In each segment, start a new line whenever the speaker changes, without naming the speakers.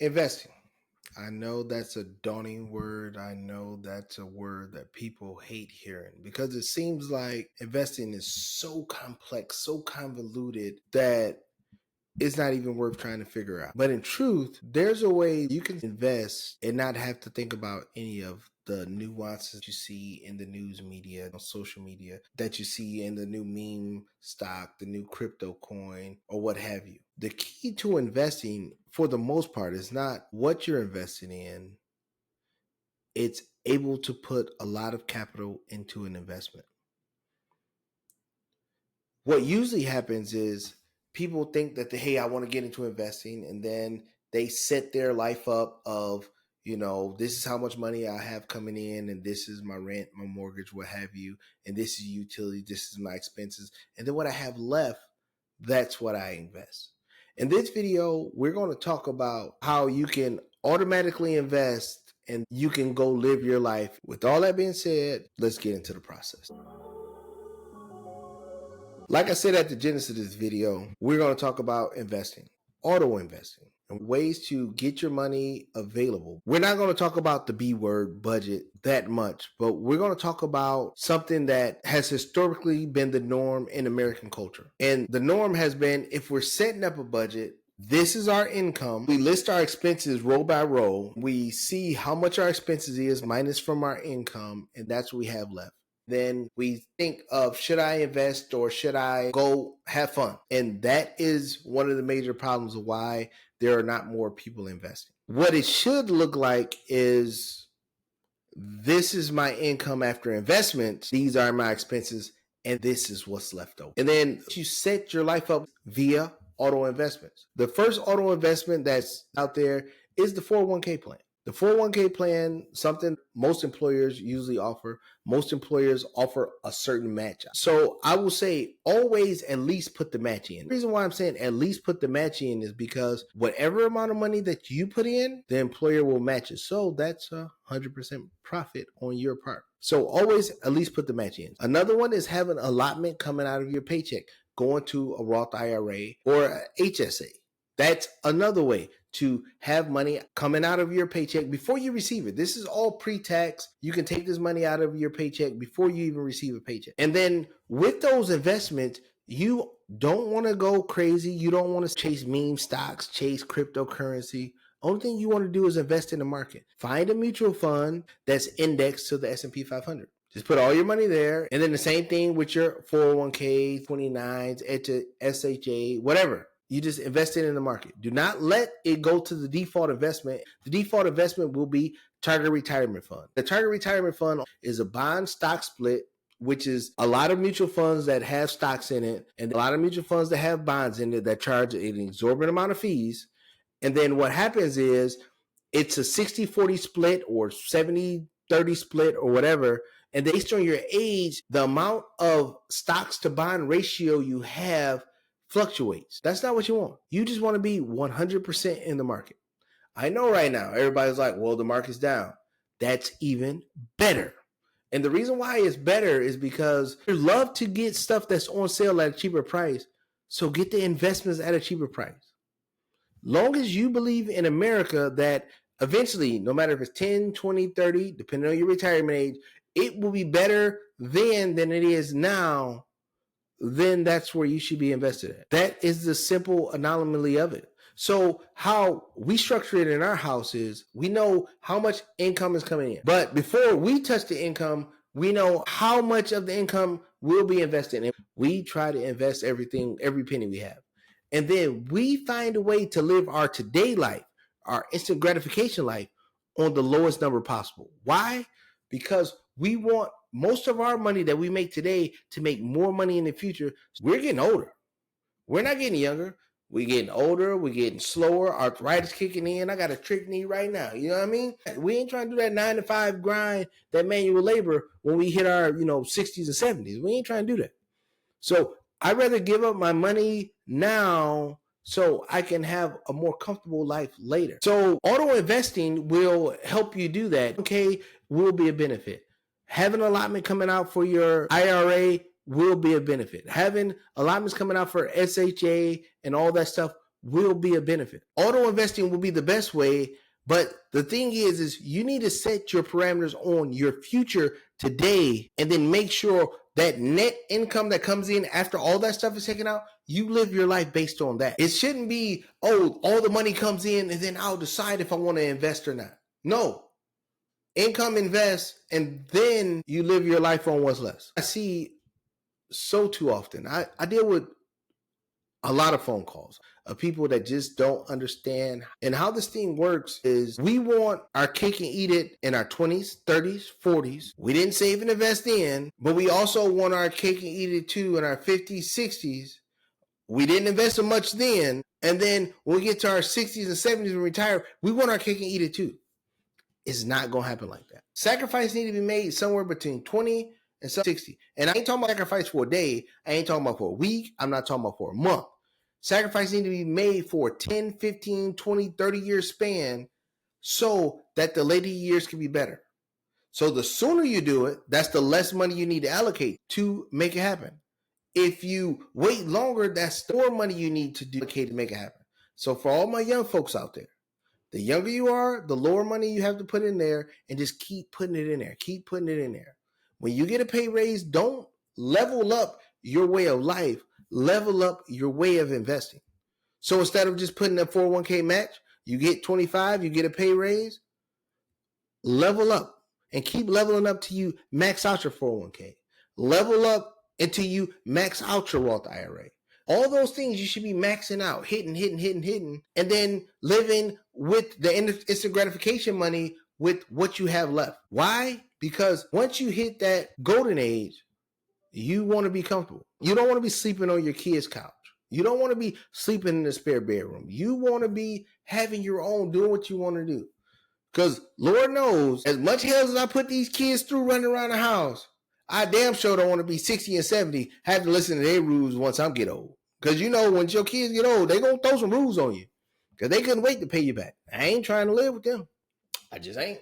Investing. I know that's a daunting word. I know that's a word that people hate hearing because it seems like investing is so complex, so convoluted that it's not even worth trying to figure out. But in truth, there's a way you can invest and not have to think about any of the nuances you see in the news media, on social media, that you see in the new meme stock, the new crypto coin, or what have you. The key to investing, for the most part, is not what you're investing in. It's able to put a lot of capital into an investment. What usually happens is people think that hey, I want to get into investing, and then they set their life up of, this is how much money I have coming in, and this is my rent, my mortgage, what have you, and this is utility, this is my expenses, and then what I have left, that's what I invest. In this video, we're going to talk about how you can automatically invest and you can go live your life. With all that being said, let's get into the process. Like I said at the genesis of this video, we're going to talk about investing, auto investing, and ways to get your money available. We're not going to talk about the B word, budget, that much, but we're going to talk about something that has historically been the norm in American culture. And the norm has been, if we're setting up a budget, this is our income. We list our expenses row by row. We see how much our expenses is minus from our income, and that's what we have left. Then we think of, should I invest or should I go have fun? And that is one of the major problems of why there are not more people investing. What it should look like is, this is my income after investment, these are my expenses, and this is what's left over. And then you set your life up via auto investments. The first auto investment that's out there is the 401k plan. The 401k plan, something most employers usually offer. Most employers offer a certain match. So I will say always at least put the match in. The reason why I'm saying at least put the match in is because whatever amount of money that you put in, the employer will match it. So that's 100% profit on your part. So always at least put the match in. Another one is having allotment coming out of your paycheck, going to a Roth IRA or a HSA. That's another way to have money coming out of your paycheck before you receive it. This is all pre-tax. You can take this money out of your paycheck before you even receive a paycheck. And then with those investments, you don't want to go crazy. You don't want to chase meme stocks, chase cryptocurrency. Only thing you want to do is invest in the market. Find a mutual fund that's indexed to the S&P 500. Just put all your money there. And then the same thing with your 401k, 29s, SHA, whatever. You just invest it in the market. Do not let it go to the default investment. The default investment will be Target Retirement Fund. The Target Retirement Fund is a bond stock split, which is a lot of mutual funds that have stocks in it and a lot of mutual funds that have bonds in it that charge an exorbitant amount of fees. And then what happens is it's a 60-40 split or 70-30 split or whatever. And based on your age, the amount of stocks to bond ratio you have fluctuates. That's not what you want. You just want to be 100% in the market. I know right now everybody's like, well, the market's down. That's even better. And the reason why it's better is because you love to get stuff that's on sale at a cheaper price. So get the investments at a cheaper price. Long as you believe in America that eventually, no matter if it's 10, 20, 30, depending on your retirement age, it will be better then than it is now, then that's where you should be invested in. That is the simple anomaly of it. So how we structure it in our house is we know how much income is coming in. But before we touch the income, we know how much of the income will be invested in. We try to invest everything, every penny we have. And then we find a way to live our today life, our instant gratification life, on the lowest number possible. Why? Because we want most of our money that we make today to make more money in the future. We're getting older. We're not getting younger. We're getting older. We're getting slower. Arthritis kicking in. I got a trick knee right now. You know what I mean? We ain't trying to do that 9-to-5 grind, that manual labor when we hit our 60s and 70s. We ain't trying to do that. So I'd rather give up my money now so I can have a more comfortable life later. So auto investing will help you do that. Okay, will be a benefit. Having allotment coming out for your IRA will be a benefit. Having allotments coming out for SHA and all that stuff will be a benefit. Auto investing will be the best way, but the thing is you need to set your parameters on your future today, and then make sure that net income that comes in after all that stuff is taken out, you live your life based on that. It shouldn't be, oh, all the money comes in and then I'll decide if I want to invest or not. No. Income, invest, and then you live your life on what's less. I see so too often. I deal with a lot of phone calls of people that just don't understand. And how this thing works is we want our cake and eat it in our 20s, 30s, 40s. We didn't save and invest in, but we also want our cake and eat it too in our 50s, 60s. We didn't invest so much then. And then when we get to our 60s and 70s and retire, we want our cake and eat it too. It's not going to happen like that. Sacrifice need to be made somewhere between 20 and 60. And I ain't talking about sacrifice for a day. I ain't talking about for a week. I'm not talking about for a month. Sacrifice need to be made for a 10, 15, 20, 30 year span so that the later years can be better. So the sooner you do it, that's the less money you need to allocate to make it happen. If you wait longer, that's the more money you need to allocate to make it happen. So for all my young folks out there, the younger you are, the lower money you have to put in there, and just keep putting it in there. Keep putting it in there. When you get a pay raise, don't level up your way of life. Level up your way of investing. So instead of just putting a 401k match, you get 25, you get a pay raise. Level up and keep leveling up till you max out your 401k. Level up until you max out your Roth IRA. All those things you should be maxing out, hitting, and then living with the instant gratification money with what you have left. Why? Because once you hit that golden age, you want to be comfortable. You don't want to be sleeping on your kid's couch. You don't want to be sleeping in the spare bedroom. You want to be having your own, doing what you want to do. Because Lord knows, as much hell as I put these kids through running around the house, I damn sure don't want to be 60 and 70, have to listen to their rules once I get old. Because you know, when your kids get old, they're going to throw some rules on you. Because they couldn't wait to pay you back. I ain't trying to live with them. I just ain't.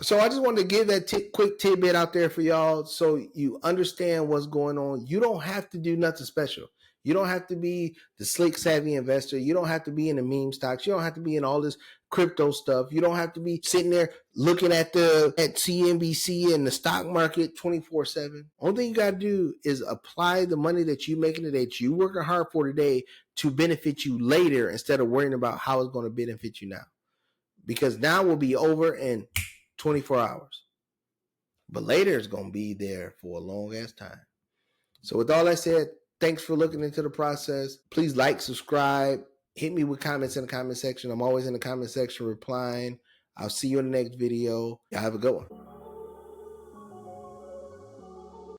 So I just wanted to give that quick tidbit out there for y'all so you understand what's going on. You don't have to do nothing special. You don't have to be the slick, savvy investor. You don't have to be in the meme stocks. You don't have to be in all this crypto stuff. You don't have to be sitting there looking at CNBC and the stock market 24/7. Only thing you got to do is apply the money that you're making today, that you're working hard for today, to benefit you later instead of worrying about how it's going to benefit you now. Because now will be over in 24 hours. But later it's going to be there for a long ass time. So with all that said, thanks for looking into the process. Please like, subscribe, hit me with comments in the comment section. I'm always in the comment section replying. I'll see you in the next video. Y'all have a good one.